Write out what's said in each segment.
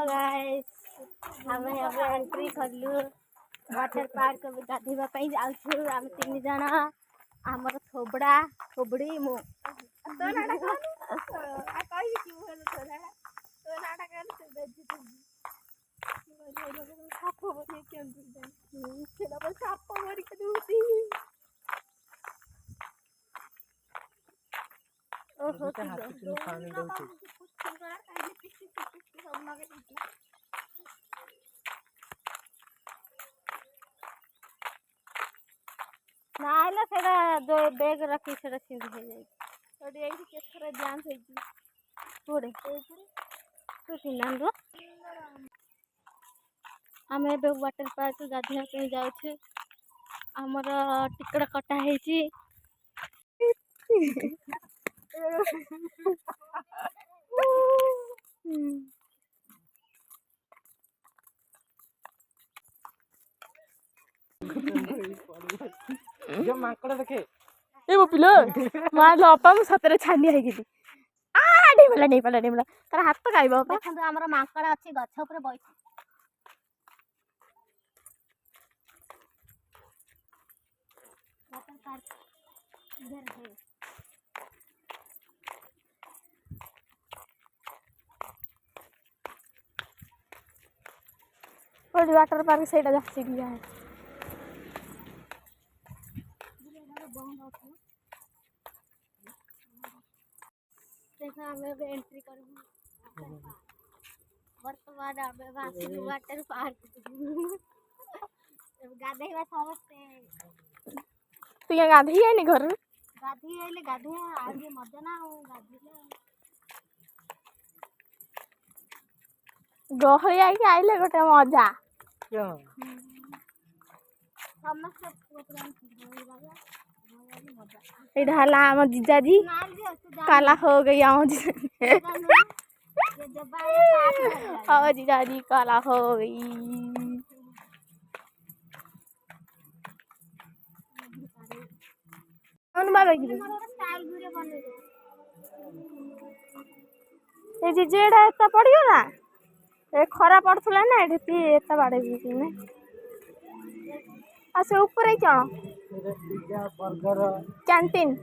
Guys हमें यहाँ entry करलु वाटर पार्क गाधेवा जाऊँ आम 3 जन आमर थोबड़ा थोबड़ी मु ना जो बैग रखी से सिंध हो जाए केथर जाम होड़े आम ए वाटर पार्क गाधोवा जाऊँ आमर टिकट कटा है जो मांकड़ देखे ए वो पिलो मार अपा मु सतरे छानी है कि आ नहीं पला तार हाथ तो गाइबो देखंतु हमर मांकड़ अछि गछ ऊपर बैठ वाटर पार्क इधर है और वाटर पार्क सेटा जाछि कि है देखा हमें एंट्री करूँ वर्तमान आमे वासी वाटर पार्क गाधेवा समस्ते तू क्या गाधी है नी घर गाधी आइले गाधे आज मजा ना हो गाधीले गहली आई आइले गोटे मजा क्यों इधर हला हम जीजाजी काला हो गई हम जीजाजी काला हो गई जीजेड़ा एत पड़गला ए खरा पड़ता ना एत बाड़े आ से ऊपर कौन कैंटीन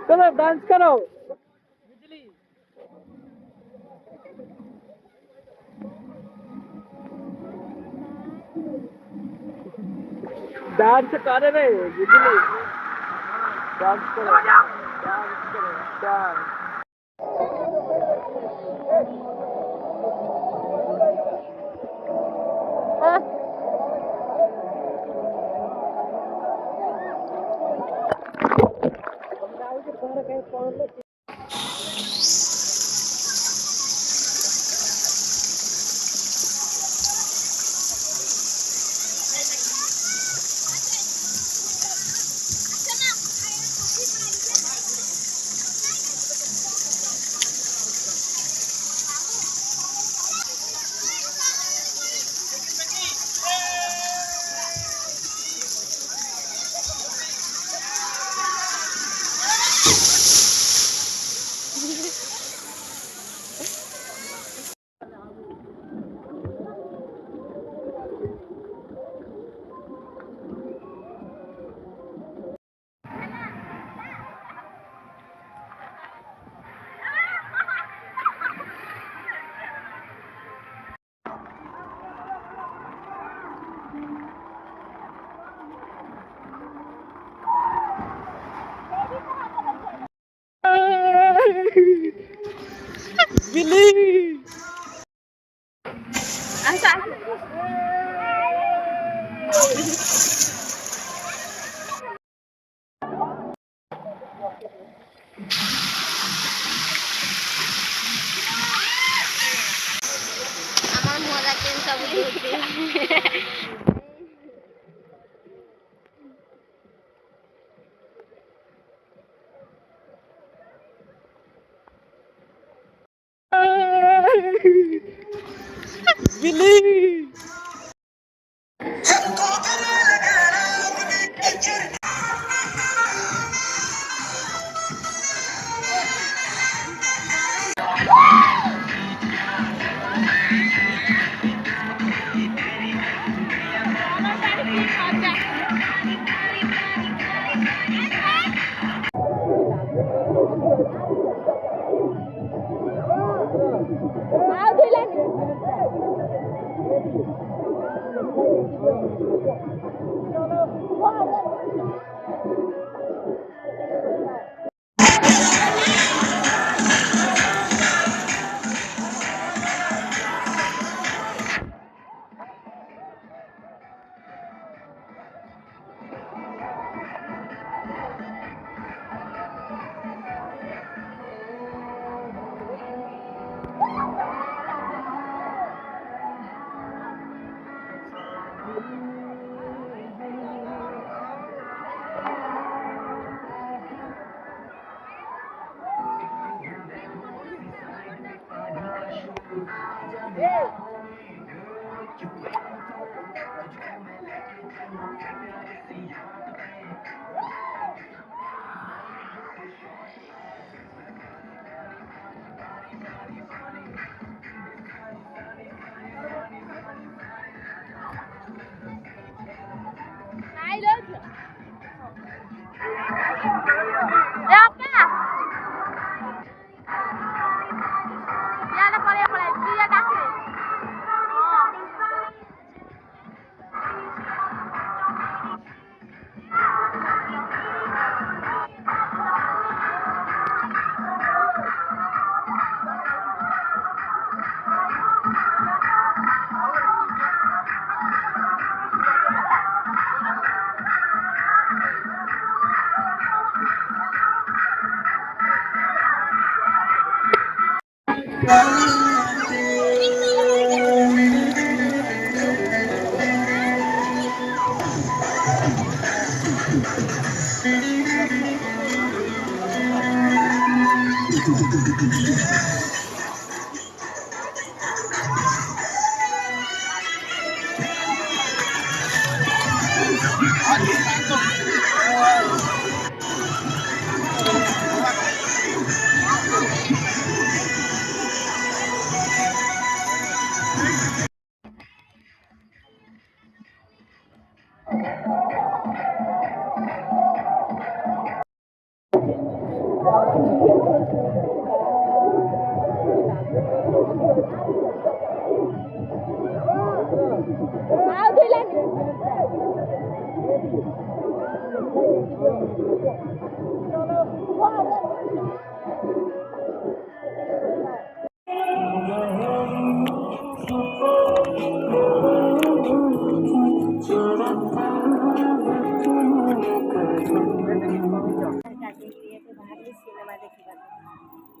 चलो डांस करो डांस करे रे बिजली डांस करो डांस बिल्ली আমার মজা কেন সব হচ্ছে बिल्ली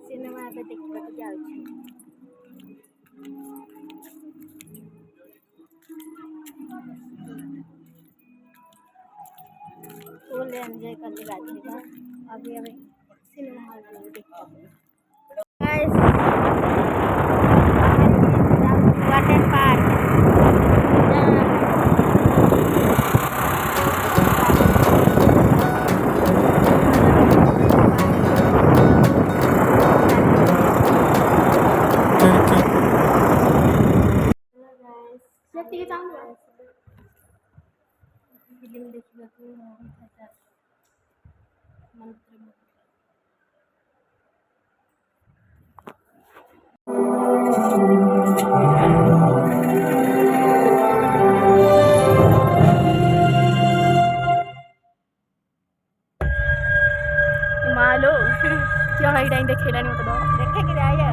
ସିନେମା ଏବେ ଦେଖିବାକୁ ଯାଉଛି फुल एंजॉय करने बैठे थे अभी अभी सिनेमा हॉल में देखते वाटर पार्क फिल्म देखा मंत्र मालो क्या हाई टाइम देखे लाने मतलब देखे कि आया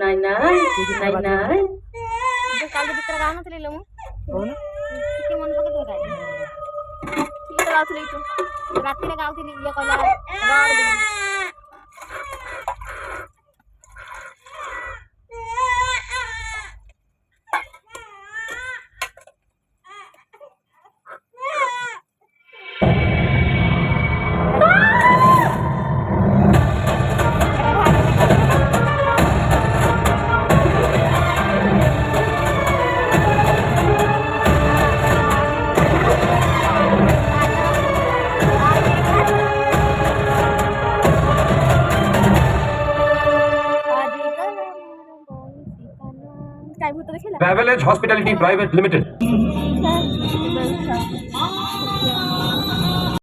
নাই নাই নাই নাই କାଲି ଗୀତଟା ଗାଉନଥିଲି ଲୋ ମୁଁ କହୁନ ଟିକେ ମନେ ପକେଇ ଗାଇ ଗୀତ ଗାଉଥିଲି ତୁ ରାତିରେ ଗାଉଥିଲି ଇଏ କହିଲା ରଡ ଦିଦି काय भूत देखिला Travelage Hospitality Private Limited.